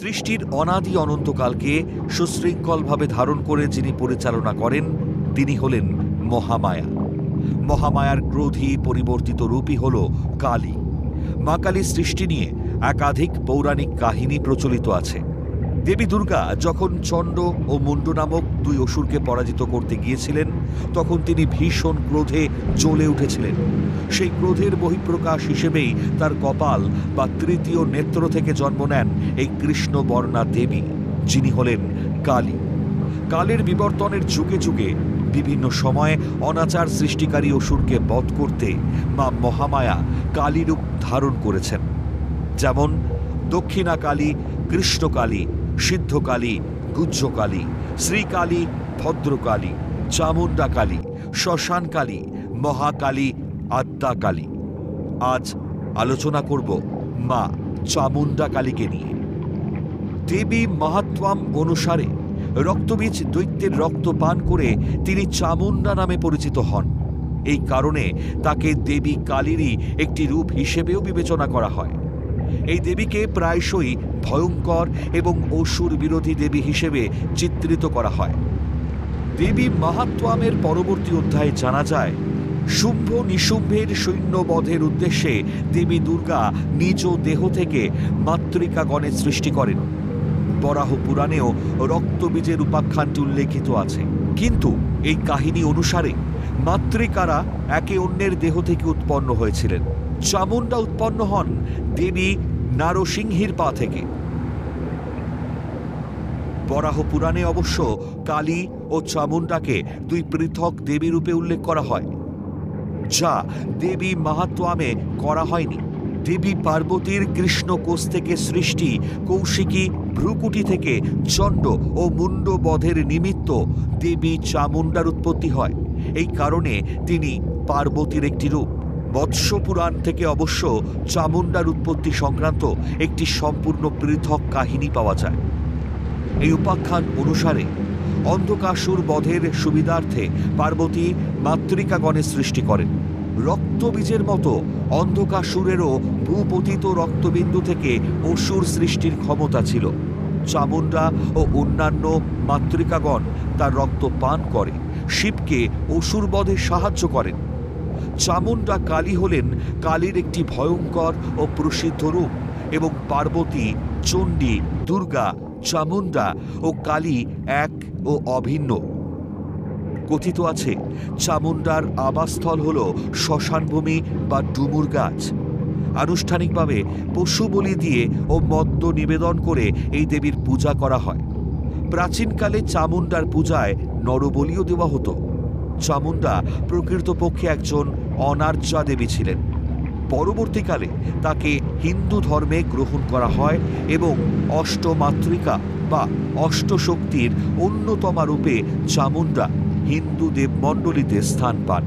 সৃষ্টির অনাদি অনন্তকালকে সুশৃঙ্খলভাবে ধারণ করে যিনি পরিচালনা করেন তিনি হলেন মহামায়া। মহামায়ার ক্রোধী পরিবর্তিত রূপই হল কালী। মা কালীর সৃষ্টি নিয়ে একাধিক পৌরাণিক কাহিনী প্রচলিত আছে। দেবী দুর্গা যখন চণ্ড ও মুণ্ড নামক দুই অসুরকে পরাজিত করতে গিয়েছিলেন তখন তিনি ভীষণ ক্রোধে জ্বলে উঠেছিলেন। সেই ক্রোধের বহিঃপ্রকাশ হিসেবেই তার কপাল বা তৃতীয় নেত্র থেকে জন্ম নেন এই কৃষ্ণবর্ণা দেবী, যিনি হলেন কালী। কালের বিবর্তনের যুগে যুগে বিভিন্ন সময়ে অনাচার সৃষ্টিকারী অসুরকে বধ করতে মা মহামায়া কালী রূপ ধারণ করেছেন। যেমন দক্ষিণা কালী, কৃষ্ণকালী, সিদ্ধকালী, গুজ্জকালী, শ্রীকালী, ভদ্রকালী, চামুণ্ডা কালী, শ্মশান কালী, মহাকালী, আদ্যা কালী। আজ আলোচনা করব মা চামুণ্ডা কালীকে নিয়ে। দেবী মাহাত্ম্যম অনুসারে রক্তবীজ দৈত্যের রক্ত পান করে তিনি চামুণ্ডা নামে পরিচিত হন। এই কারণে তাকে দেবী কালীরই একটি রূপ হিসেবেও বিবেচনা করা হয়। এই দেবীকে প্রায়শই ভয়ঙ্কর এবং অসুর বিরোধী দেবী হিসেবে চিত্রিত করা হয়। দেবী মাহাত্ম্যমের পরবর্তী অধ্যায়ে জানা যায় শুম্ভ নিশুম্ভের সৈন্যবধের উদ্দেশ্যে দেবী দুর্গা নিজ দেহ থেকে মাতৃকাগণের সৃষ্টি করেন। বরাহ পুরাণেও রক্তবীজের উপাখ্যানটি উল্লেখিত আছে। কিন্তু এই কাহিনী অনুসারে মাতৃকারা একে অন্যের দেহ থেকে উৎপন্ন হয়েছিলেন। চামুণ্ডা উৎপন্ন হন দেবী নারসিংহীর পা থেকে। বরাহ পুরাণে অবশ্য কালী ও চামুণ্ডাকে দুই পৃথক দেবী রূপে উল্লেখ করা হয়, যা দেবী মাহাত্ম্যমে করা হয়নি। দেবী পার্বতীর কৃষ্ণ কোষ থেকে সৃষ্টি, কৌশিকী ভ্রুকুটি থেকে চণ্ড ও মুণ্ড বধের নিমিত্ত দেবী চামুণ্ডার উৎপত্তি হয়। এই কারণে তিনি পার্বতীর একটি রূপ। মৎস্য পুরাণ থেকে অবশ্য চামুণ্ডার উৎপত্তি সংক্রান্ত একটি সম্পূর্ণ পৃথক কাহিনী পাওয়া যায়। এই উপাখ্যান অনুসারে অন্ধকাসুর বধের সুবিধার্থে পার্বতী মাতৃকাগণের সৃষ্টি করেন। রক্তবীজের মতো অন্ধকাসুরেরও ভূপতিত রক্তবিন্দু থেকে অসুর সৃষ্টির ক্ষমতা ছিল। চামুণ্ডা ও অন্যান্য মাতৃকাগণ তার রক্ত পান করে শিবকে অসুর বধে সাহায্য করেন। চামুণ্ডা কালী হলেন কালীর একটি ভয়ঙ্কর ও প্রসিদ্ধ রূপ এবং পার্বতী, চণ্ডী, দুর্গা, চামুণ্ডা ও কালী এক ও অভিন্ন। কথিত আছে চামুণ্ডার আবাসস্থল হল শ্মশানভূমি বা ডুমুর গাছ। আনুষ্ঠানিকভাবে পশু বলি দিয়ে ও মদ্য নিবেদন করে এই দেবীর পূজা করা হয়। প্রাচীনকালে চামুণ্ডার পূজায় নরবলিও দেওয়া হতো। চামুণ্ডা প্রকৃতপক্ষে একজন অনার্যা দেবী ছিলেন। পরবর্তীকালে তাকে হিন্দু ধর্মে গ্রহণ করা হয় এবং অষ্টমাতৃকা বা অষ্টশক্তির অন্যতমা রূপে চামুণ্ডা হিন্দু দেবমণ্ডলীতে স্থান পান।